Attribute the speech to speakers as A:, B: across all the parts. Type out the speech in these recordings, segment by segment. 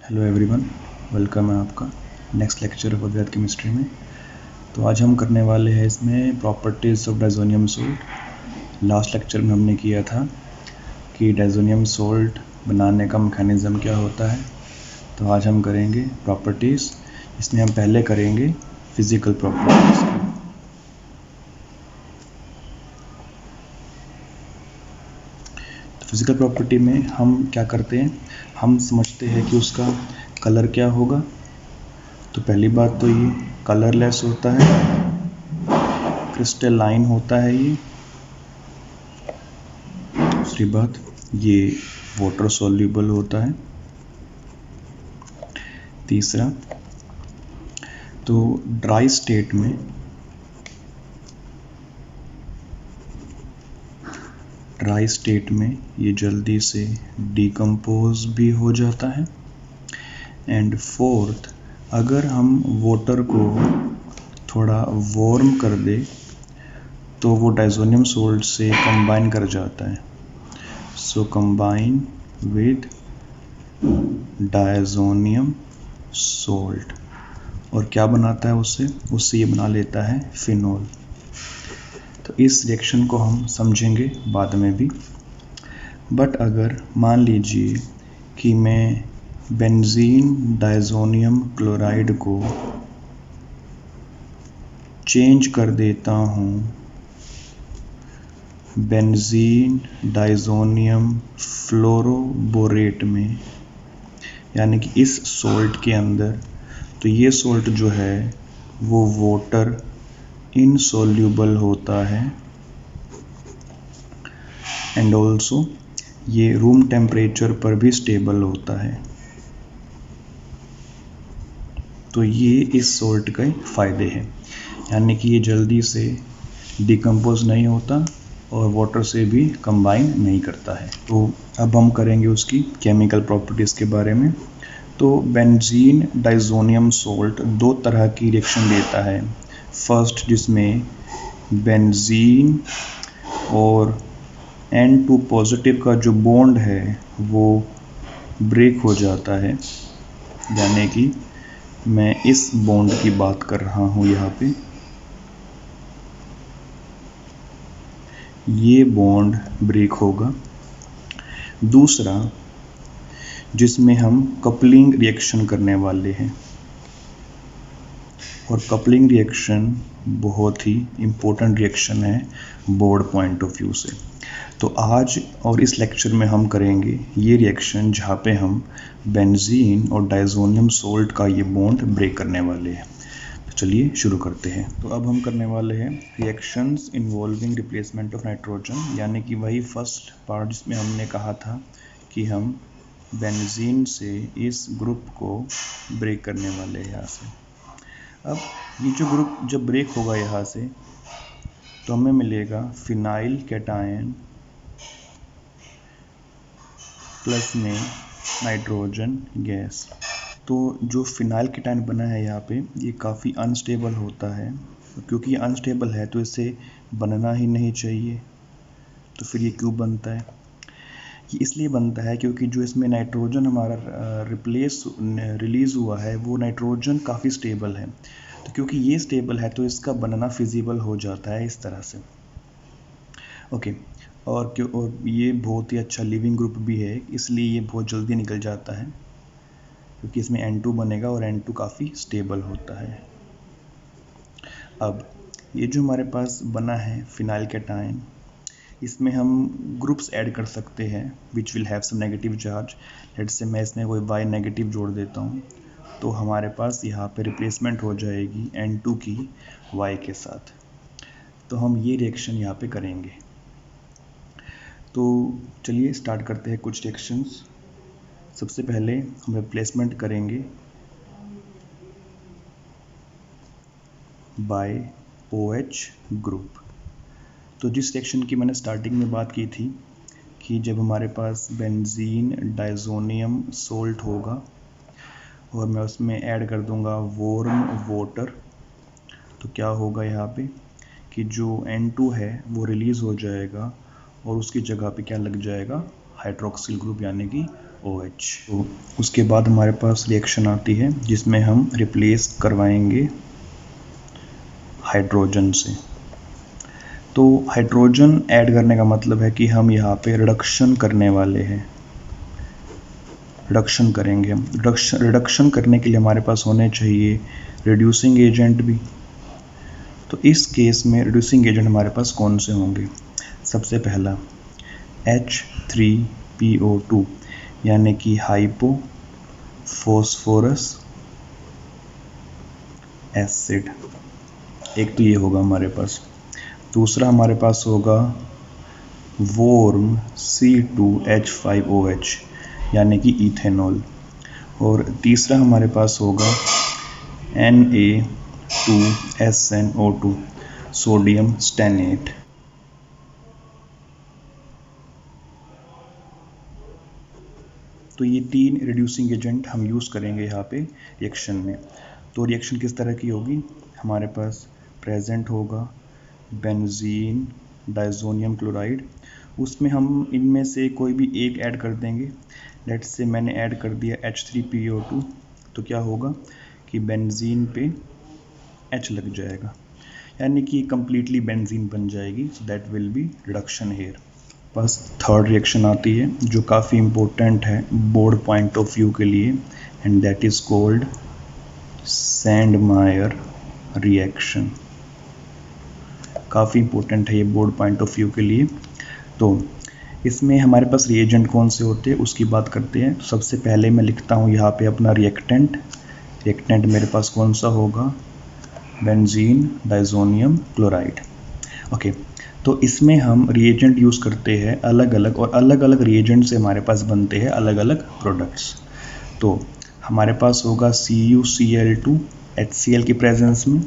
A: Hello everyone, welcome है आपका next lecture of Advait chemistry में। तो आज हम करने वाले हैं इसमें properties of diazonium salt. Last lecture में हमने किया था कि डायज़ोनियम सोल्ट बनाने का मैकेनिज़्म क्या होता है। तो आज हम करेंगे प्रॉपर्टीज़। इसमें हम पहले करेंगे फिज़िकल प्रॉपर्टीज़। तो फिज़िकल प्रॉपर्टी में हम क्या करते हैं, हम समझते हैं कि उसका कलर क्या होगा। तो पहली बात तो ये कलरलेस होता है, क्रिस्टलाइन होता है ये। दूसरी बात, ये वाटर सॉल्युबल होता है। तीसरा, तो ड्राई स्टेट में ये जल्दी से डिकम्पोज भी हो जाता है। एंड फोर्थ, अगर हम वाटर को थोड़ा वार्म कर दे तो वो डायज़ोनियम सोल्ट से कंबाइन कर जाता है। सो कंबाइन विद डायज़ोनियम सोल्ट, और क्या बनाता है उससे ये बना लेता है फिनॉल। तो इस रिएक्शन को हम समझेंगे बाद में भी। बट अगर मान लीजिए कि मैं बेंजीन डायज़ोनियम क्लोराइड को चेंज कर देता हूँ बेंजीन डायज़ोनियम फ्लोरोबोरेट में, यानी कि इस सोल्ट के अंदर, तो ये सोल्ट जो है वो वाटर इनसोल्यूबल होता है एंड ऑल्सो ये रूम टेम्परेचर पर भी स्टेबल होता है। तो ये इस सोल्ट के फ़ायदे हैं, यानी कि ये जल्दी से डिकम्पोज नहीं होता और वाटर से भी कंबाइन नहीं करता है। तो अब हम करेंगे उसकी केमिकल प्रॉपर्टीज़ के बारे में। तो बेंजीन डायज़ोनियम सोल्ट दो तरह की रिएक्शन देता है। फर्स्ट, जिसमें बेंजीन और N2 पॉजिटिव का जो बॉन्ड है वो ब्रेक हो जाता है, यानी कि मैं इस बॉन्ड की बात कर रहा हूँ यहाँ पे। ये बॉन्ड ब्रेक होगा। दूसरा, जिसमें हम कपलिंग रिएक्शन करने वाले हैं, और कपलिंग रिएक्शन बहुत ही इम्पोर्टेंट रिएक्शन है बोर्ड पॉइंट ऑफ व्यू से। तो आज और इस लेक्चर में हम करेंगे ये रिएक्शन जहाँ पे हम बेंजीन और डायज़ोनियम सोल्ट का ये बॉन्ड ब्रेक करने वाले हैं। तो चलिए शुरू करते हैं। तो अब हम करने वाले हैं reactions involving replacement of nitrogen, यानी कि वही फर्स्ट पार्ट जिसमें हमने कहा था कि हम बेंजीन से इस ग्रुप को ब्रेक करने वाले हैं यहाँ से। अब ये जो ग्रुप जब ब्रेक होगा यहाँ से, तो हमें मिलेगा फिनाइल कैटायन प्लस में नाइट्रोजन गैस। तो जो फिनाइल कैटायन बना है यहाँ पे, ये काफ़ी अनस्टेबल होता है। क्योंकि ये अनस्टेबल है तो इसे बनना ही नहीं चाहिए। तो फिर ये क्यों बनता है? ये इसलिए बनता है क्योंकि जो इसमें नाइट्रोजन हमारा रिलीज़ हुआ है वो नाइट्रोजन काफ़ी स्टेबल है। तो क्योंकि ये स्टेबल है तो इसका बनना फिजिबल हो जाता है इस तरह से। ओके, और ये बहुत ही अच्छा लिविंग ग्रुप भी है, इसलिए ये बहुत जल्दी निकल जाता है क्योंकि इसमें N2 बनेगा और N2 काफ़ी स्टेबल होता है। अब ये जो हमारे पास बना है फिनाइल कैटायन, इसमें हम ग्रुप्स ऐड कर सकते हैं which will have some negative charge. Let's say मैं इसमें कोई Y नेगेटिव जोड़ देता हूँ, तो हमारे पास यहाँ पे रिप्लेसमेंट हो जाएगी N2 की Y के साथ। तो हम ये रिएक्शन यहाँ पे करेंगे। तो चलिए स्टार्ट करते हैं कुछ रिएक्शंस। सबसे पहले हम रिप्लेसमेंट करेंगे बाय OH ग्रुप। तो जिस रिएक्शन की मैंने स्टार्टिंग में बात की थी कि जब हमारे पास बेंजीन डायज़ोनियम सोल्ट होगा और मैं उसमें ऐड कर दूंगा वार्म वाटर, तो क्या होगा यहाँ पे कि जो N2 है वो रिलीज़ हो जाएगा और उसकी जगह पे क्या लग जाएगा, हाइड्रोक्सिल ग्रुप यानी कि OH। तो उसके बाद हमारे पास रिएक्शन आती है जिसमें हम रिप्लेस करवाएंगे हाइड्रोजन से। तो हाइड्रोजन ऐड करने का मतलब है कि हम यहाँ पे रिडक्शन करने वाले हैं, रिडक्शन करेंगे हम। रिडक्शन करने के लिए हमारे पास होने चाहिए रिड्यूसिंग एजेंट भी। तो इस केस में रिड्यूसिंग एजेंट हमारे पास कौन से होंगे? सबसे पहला H3PO2 यानी कि हाइपो फॉस्फोरस एसिड, एक तो ये होगा हमारे पास। दूसरा हमारे पास होगा वॉर्म C2H5OH यानी कि इथेनॉल। और तीसरा हमारे पास होगा Na2SNO2 सोडियम स्टेनेट। तो ये 3 रिड्यूसिंग एजेंट हम यूज़ करेंगे यहाँ पे रिएक्शन में। तो रिएक्शन किस तरह की होगी? हमारे पास प्रेजेंट होगा बेंजीन डाइज़ोनियम क्लोराइड, उसमें हम इनमें से कोई भी एक ऐड कर देंगे। लेट्स से मैंने ऐड कर दिया H3PO2, तो क्या होगा कि बेंजीन पे H लग जाएगा, यानी कि कंप्लीटली बेंजीन बन जाएगी। So that will be reduction here. बस थर्ड रिएक्शन आती है जो काफ़ी इम्पोर्टेंट है बोर्ड पॉइंट ऑफ व्यू के लिए, and that is called Sandmeyer reaction. काफ़ी इम्पोर्टेंट है ये बोर्ड पॉइंट ऑफ व्यू के लिए। तो इसमें हमारे पास रिएजेंट कौन से होते हैं उसकी बात करते हैं। सबसे पहले मैं लिखता हूँ यहाँ पे अपना रिएक्टेंट। रिएक्टेंट मेरे पास कौन सा होगा? Benzene डाइज़ोनियम chloride. ओके, तो इसमें हम रिएजेंट यूज़ करते हैं अलग अलग, और अलग अलग रिएजेंट से हमारे पास बनते हैं अलग अलग प्रोडक्ट्स। तो हमारे पास होगा CuCl2 HCl की प्रेजेंस में।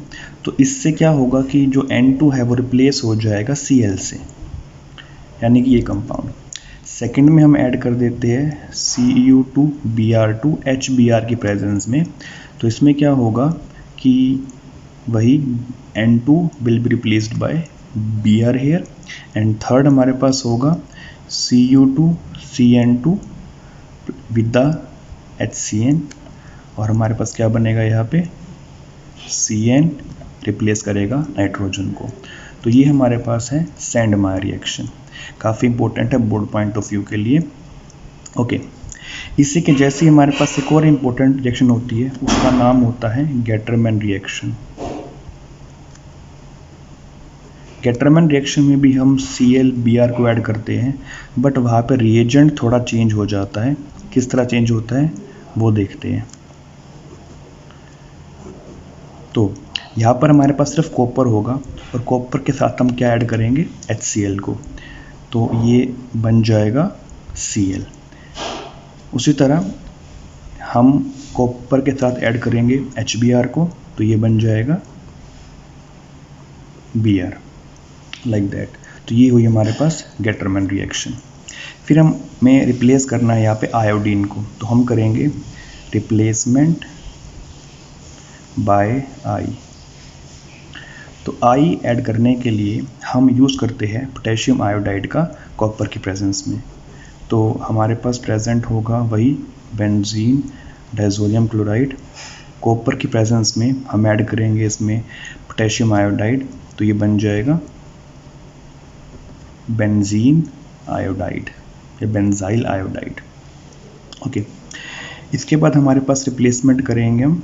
A: तो इससे क्या होगा कि जो N2 है वो रिप्लेस हो जाएगा Cl से, यानी कि ये कंपाउंड। सेकंड में हम ऐड कर देते हैं Cu2Br2 HBr की प्रेजेंस में। तो इसमें क्या होगा कि वही N2 will be replaced by Br here। And third हमारे पास होगा Cu2CN2 विद द HCN, और हमारे पास क्या बनेगा यहाँ पे? Cn रिप्लेस करेगा नाइट्रोजन को। तो ये हमारे पास है सैंडमायर रिएक्शन, काफ़ी इंपॉर्टेंट है बोर्ड पॉइंट ऑफ व्यू के लिए। ओके, इसी के जैसे ही हमारे पास एक और इम्पोर्टेंट रिएक्शन होती है, उसका नाम होता है गेटरमैन रिएक्शन। गेटरमैन रिएक्शन में भी हम ClBr को ऐड करते हैं, बट वहाँ पे रिएजेंट थोड़ा चेंज हो जाता है। किस तरह चेंज होता है वो देखते हैं। तो यहाँ पर हमारे पास सिर्फ कॉपर होगा, और कॉपर के साथ हम क्या ऐड करेंगे? HCl को। तो ये बन जाएगा Cl। उसी तरह हम कॉपर के साथ ऐड करेंगे HBr को, तो ये बन जाएगा Br, लाइक दैट। तो ये हुई हमारे पास गेटरमैन रिएक्शन। फिर हमें रिप्लेस करना है यहाँ पे आयोडीन को, तो हम करेंगे रिप्लेसमेंट बाय I। तो I ऐड करने के लिए हम यूज़ करते हैं पोटेशियम आयोडाइड का कॉपर की प्रेजेंस में। तो हमारे पास प्रेजेंट होगा वही बेंजीन डाइज़ोनियम क्लोराइड। कॉपर की प्रेजेंस में हम ऐड करेंगे इसमें पोटेशियम आयोडाइड, तो ये बन जाएगा बेंजीन आयोडाइड या बेंजाइल आयोडाइड। ओके, इसके बाद हमारे पास रिप्लेसमेंट करेंगे हम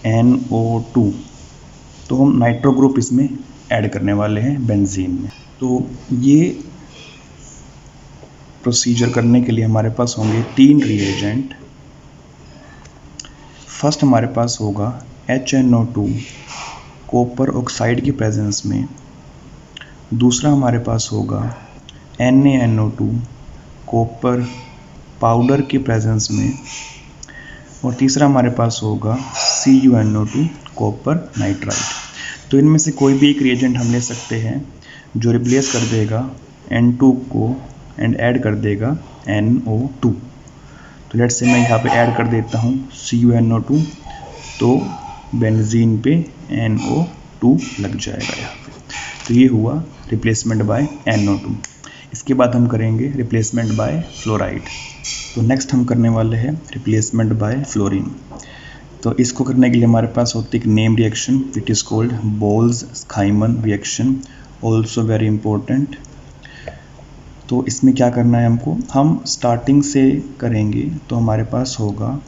A: NO2। तो हम नाइट्रो ग्रुप इसमें ऐड करने वाले हैं बेंजीन में। तो ये प्रोसीजर करने के लिए हमारे पास होंगे 3 रिएजेंट। फर्स्ट हमारे पास होगा HNO2 कॉपर ऑक्साइड की प्रेजेंस में। दूसरा हमारे पास होगा NaNO2 कॉपर पाउडर की प्रेजेंस में। और तीसरा हमारे पास होगा CuNO2 कॉपर नाइट्राइड। तो इनमें से कोई भी एक रिएजेंट हम ले सकते हैं जो रिप्लेस कर देगा N2 को एंड ऐड कर देगा NO2। तो लेट्स से मैं यहाँ पे ऐड कर देता हूँ CuNO2, तो बेंजीन पे NO2 लग जाएगा यहाँ पे। तो ये हुआ रिप्लेसमेंट बाय NO2। इसके बाद हम करेंगे रिप्लेसमेंट बाय फ्लोराइड। तो नेक्स्ट हम करने वाले हैं रिप्लेसमेंट बाय फ्लोरीन। तो इसको करने के लिए हमारे पास होती है एक name reaction which is called Balz Schiemann reaction, also very important. तो इसमें क्या करना है हमको, हम स्टार्टिंग से करेंगे तो हमारे पास होगा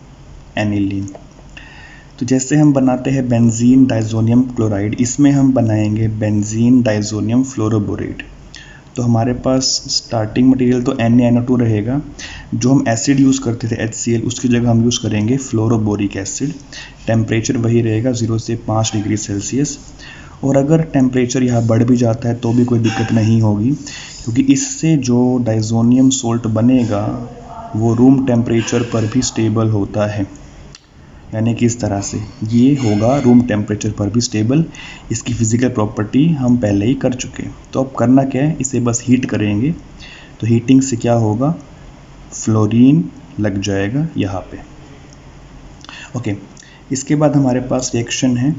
A: एनिलीन। तो जैसे हम बनाते हैं बेंजीन डाइजोनियम क्लोराइड, इसमें हम बनाएंगे बेंजीन डाइजोनियम फ्लोरोबोरेट। तो हमारे पास स्टार्टिंग मटेरियल तो NaNO2 रहेगा। जो हम एसिड यूज़ करते थे HCl, उसकी जगह हम यूज़ करेंगे फ्लोरोबोरिक एसिड। टेम्परेचर वही रहेगा 0 से 5 डिग्री सेल्सियस। और अगर टेम्परेचर यहाँ बढ़ भी जाता है तो भी कोई दिक्कत नहीं होगी, क्योंकि इससे जो डाइजोनियम सोल्ट बनेगा वो रूम टेम्परेचर पर भी स्टेबल होता है। यानी कि इस तरह से ये होगा रूम टेम्परेचर पर भी स्टेबल। इसकी फिज़िकल प्रॉपर्टी हम पहले ही कर चुके। तो अब करना क्या है, इसे बस हीट करेंगे। तो हीटिंग से क्या होगा, फ्लोरीन लग जाएगा यहाँ पे। ओके, इसके बाद हमारे पास रिएक्शन है।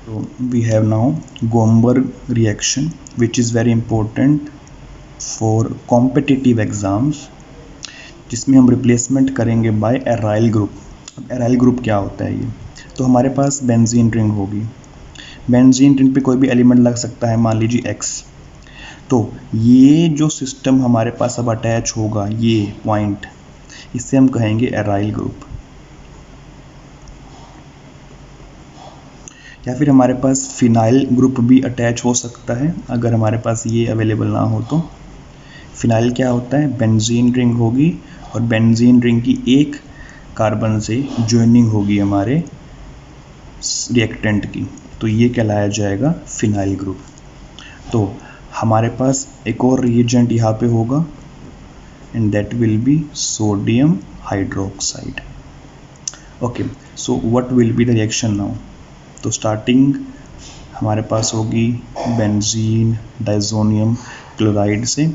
A: तो we have now Gomberg reaction which is very important for competitive exams, जिसमें हम रिप्लेसमेंट करेंगे बाय एराइल ग्रुप। अब एराइल ग्रुप क्या होता है ये, तो हमारे पास बेंजीन रिंग होगी। बेंजीन रिंग पे कोई भी एलिमेंट लग सकता है, मान लीजिए X। तो ये जो सिस्टम हमारे पास अब अटैच होगा, ये पॉइंट, इससे हम कहेंगे एराइल ग्रुप। या फिर हमारे पास फिनाइल ग्रुप भी अटैच हो सकता है अगर हमारे पास ये अवेलेबल ना हो तो। फिनाइल क्या होता है, बेंजीन रिंग होगी और बेंजीन रिंग की एक कार्बन से ज्वाइनिंग होगी हमारे रिएक्टेंट की, तो ये कहलाया जाएगा फिनाइल ग्रुप। तो हमारे पास एक और रिएजेंट यहाँ पे होगा and that will B sodium hydroxide. Okay, so what will be the reaction now. तो स्टार्टिंग हमारे पास होगी बेंजीन डाइजोनियम क्लोराइड से।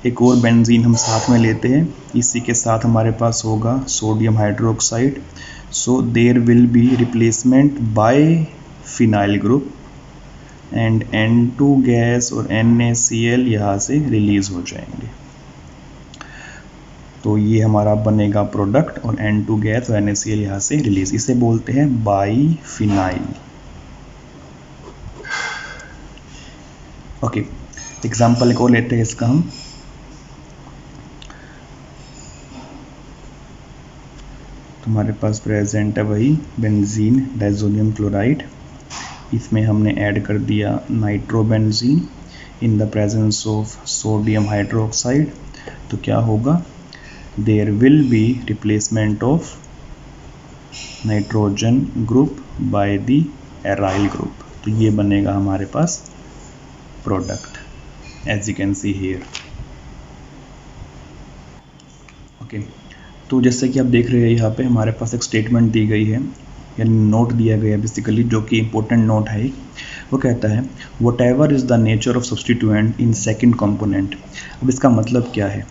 A: एक और बेंजीन हम साथ में लेते हैं, इसी के साथ हमारे पास होगा sodium hydroxide. So there will be replacement by phenyl group and N2 gas और NaCl यहाँ से रिलीज हो जाएंगे। तो ये हमारा बनेगा प्रोडक्ट और N2 गैस और NaCl यहाँ से रिलीज, इसे बोलते हैं बाईफिनाइल। ओके, एग्जाम्पल एक और लेते हैं इसका हम। हमारे पास प्रेजेंट है वही बेंजीन डाइजोनियम क्लोराइड। इसमें हमने ऐड कर दिया nitrobenzene in the presence of sodium hydroxide. तो क्या होगा, there will be replacement of nitrogen group by the aryl group. तो ये बनेगा हमारे पास product as you can see here. Okay, तो जैसे कि आप देख रहे हैं यहाँ पे हमारे पास एक स्टेटमेंट दी गई है, यानी नोट दिया गया है बेसिकली, जो कि इम्पोर्टेंट नोट है। वो कहता है what ever is the nature of substituent in second component. अब इसका मतलब क्या है,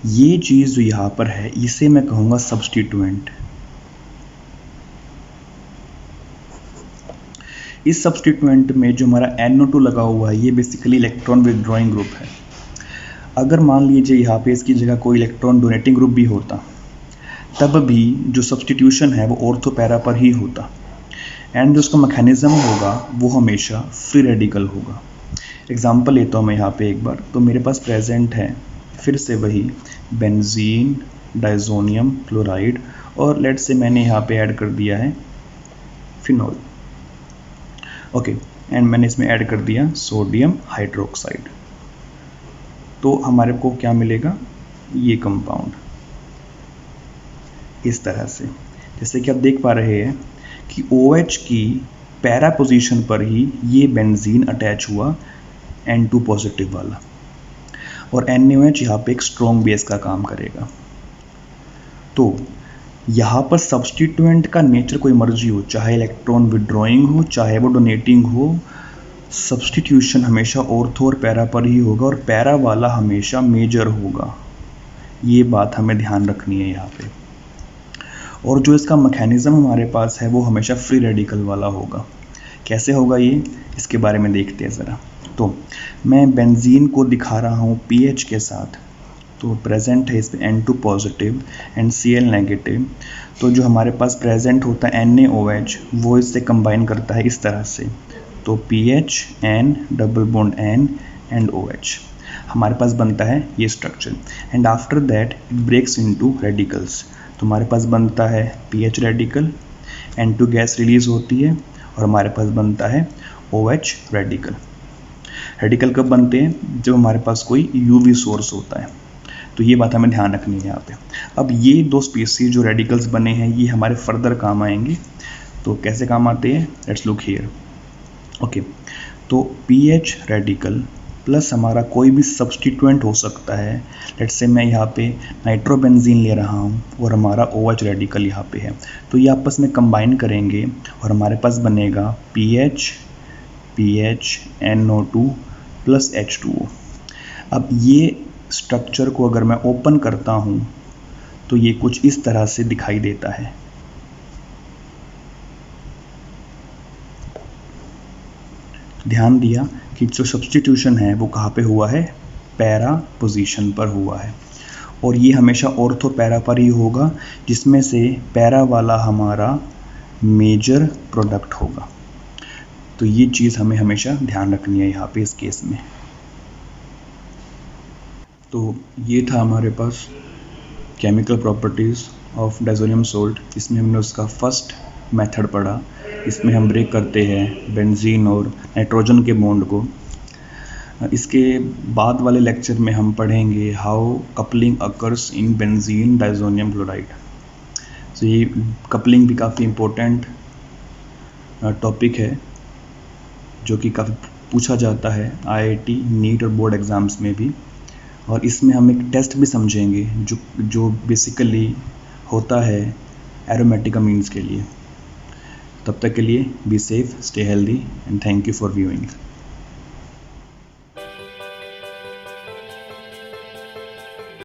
A: ये चीज़ जो यहाँ पर है इसे मैं कहूँगा सब्सटीट्यूएंट। इस सब्सटीट्यूएंट में जो हमारा NO2 लगा हुआ है ये बेसिकली इलेक्ट्रॉन विथड्रॉइंग ग्रुप है। अगर मान लीजिए यहाँ पे इसकी जगह कोई इलेक्ट्रॉन डोनेटिंग ग्रुप भी होता, तब भी जो सब्सटीट्यूशन है वो ऑर्थो पैरा पर ही होता, एंड जो उसका मैकेनिज्म होगा वो हमेशा फ्री रेडिकल होगा। एग्जांपल लेता हूँ मैं यहाँ पे एक बार। तो मेरे पास प्रेजेंट है फिर से वही बेंजीन डाइजोनियम क्लोराइड, और लेट से मैंने यहाँ पे ऐड कर दिया है फिनॉल। ओके, एंड मैंने इसमें ऐड कर दिया सोडियम हाइड्रोक्साइड। तो हमारे को क्या मिलेगा, ये कंपाउंड इस तरह से। जैसे कि आप देख पा रहे हैं कि OH की पैरा पोजीशन पर ही ये बेंजीन अटैच हुआ N2 पॉजिटिव वाला, और NaOH यहाँ पे एक स्ट्रॉन्ग बेस का काम करेगा। तो यहाँ पर सब्सटीट्यूएंट का नेचर कोई मर्जी हो, चाहे इलेक्ट्रॉन विड्रॉइंग हो चाहे वो डोनेटिंग हो, सब्सटीट्यूशन हमेशा ऑर्थो और पैरा पर ही होगा, और पैरा वाला हमेशा मेजर होगा। ये बात हमें ध्यान रखनी है यहाँ पे। और जो इसका मैकेनिज्म हमारे पास है वो हमेशा फ्री रेडिकल वाला होगा। कैसे होगा ये, इसके बारे में देखते हैं ज़रा। तो मैं बेंजीन को दिखा रहा हूँ pH के साथ, तो प्रेजेंट है इस पर N2 positive and Cl negative. तो जो हमारे पास प्रेजेंट होता है NaOH वो इससे कंबाइन करता है इस तरह से, तो pH N double bond N and OH हमारे पास बनता है ये structure. And after that it breaks into radicals, तो हमारे पास बनता है pH radical, N2 gas release होती है और हमारे पास बनता है OH रेडिकल। रेडिकल कब बनते हैं? जब हमारे पास कोई UV सोर्स होता है, तो ये बात हमें ध्यान रखनी है यहाँ पे। अब ये दो स्पीसीज जो रेडिकल्स बने हैं ये हमारे फर्दर काम आएंगे, तो कैसे काम आते हैं लेट्स लुक हियर। ओके, तो pH रेडिकल प्लस हमारा कोई भी सब्सटीट्यूएंट हो सकता है, लेट्स से मैं यहाँ पे नाइट्रोबेंजीन ले रहा हूँ और हमारा OH रेडिकल यहाँ पे है, तो ये आपस में कंबाइन करेंगे और हमारे पास बनेगा pH NO2 प्लस H2O। अब ये स्ट्रक्चर को अगर मैं ओपन करता हूँ तो ये कुछ इस तरह से दिखाई देता है। ध्यान दिया कि जो सब्स्टिट्यूशन है वो कहाँ पे हुआ है? पैरा पोजीशन पर हुआ है, और ये हमेशा ऑर्थो पैरा पर ही होगा, जिसमें से पैरा वाला हमारा मेजर प्रोडक्ट होगा। तो ये चीज़ हमें हमेशा ध्यान रखनी है यहाँ पे इस केस में। तो ये था हमारे पास chemical properties of diazonium salt, इसमें हमने उसका फर्स्ट मेथड पढ़ा। इसमें हम ब्रेक करते हैं बेंजीन और नाइट्रोजन के बॉन्ड को। इसके बाद वाले लेक्चर में हम पढ़ेंगे how coupling occurs in benzene diazonium chloride. तो ये कपलिंग भी काफ़ी इम्पोर्टेंट टॉपिक है जो कि काफ़ी पूछा जाता है IIT नीट और बोर्ड एग्ज़ाम्स में भी, और इसमें हम एक टेस्ट भी समझेंगे जो बेसिकली होता है एरोमेटिक अमीन्स के लिए। तब तक के लिए be safe, stay healthy and thank you for viewing.